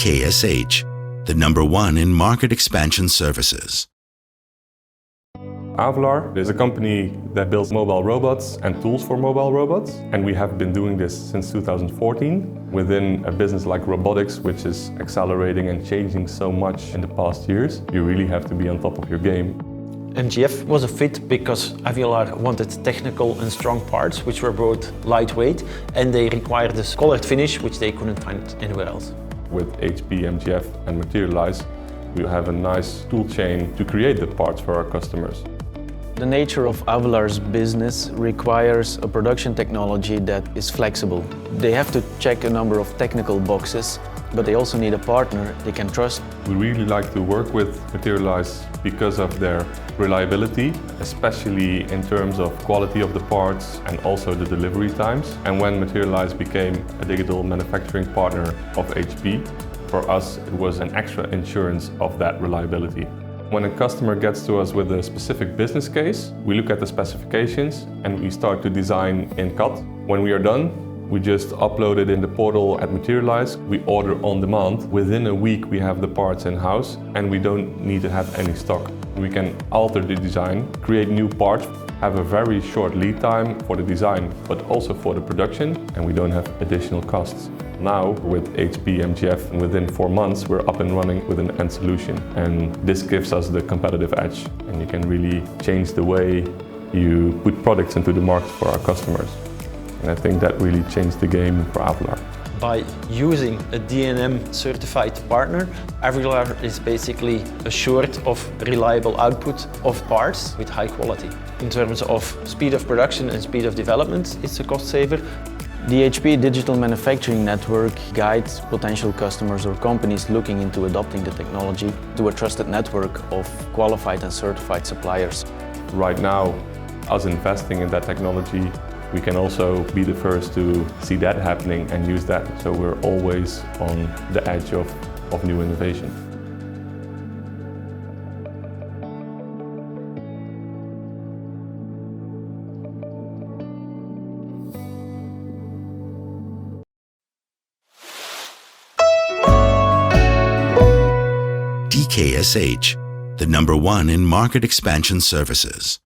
DKSH, the #1 in market expansion services. Avular is a company that builds mobile robots and tools for mobile robots, and we have been doing this since 2014 within a business like robotics, which is accelerating and changing so much in the past years. You really have to be on top of your game. MGF was a fit because Avular wanted technical and strong parts which were both lightweight, and they required this colored finish which they couldn't find anywhere else. With HP, MGF and Materialise, we have a nice tool chain to create the parts for our customers. The nature of Avular's business requires a production technology that is flexible. They have to check a number of technical boxes, but they also need a partner they can trust. We really like to work with Materialise because of their reliability, especially in terms of quality of the parts and also the delivery times. And when Materialise became a digital manufacturing partner of HP, for us it was an extra insurance of that reliability. When a customer gets to us with a specific business case, we look at the specifications and we start to design in CAD. When we are done, we just upload it in the portal at Materialise. We order on demand. Within a week we have the parts in-house and we don't need to have any stock. We can alter the design, create new parts, have a very short lead time for the design, but also for the production, and we don't have additional costs. Now, with HP MGF, within 4 months, we're up and running with an end solution. And this gives us the competitive edge, and you can really change the way you put products into the market for our customers. And I think that really changed the game for Avular. By using a DMN certified partner, Avular is basically assured of reliable output of parts with high quality. In terms of speed of production and speed of development, it's a cost saver. The HP Digital Manufacturing Network guides potential customers or companies looking into adopting the technology to a trusted network of qualified and certified suppliers. Right now, us investing in that technology, we can also be the first to see that happening and use that, so we're always on the edge of new innovation. DKSH, the #1 in market expansion services.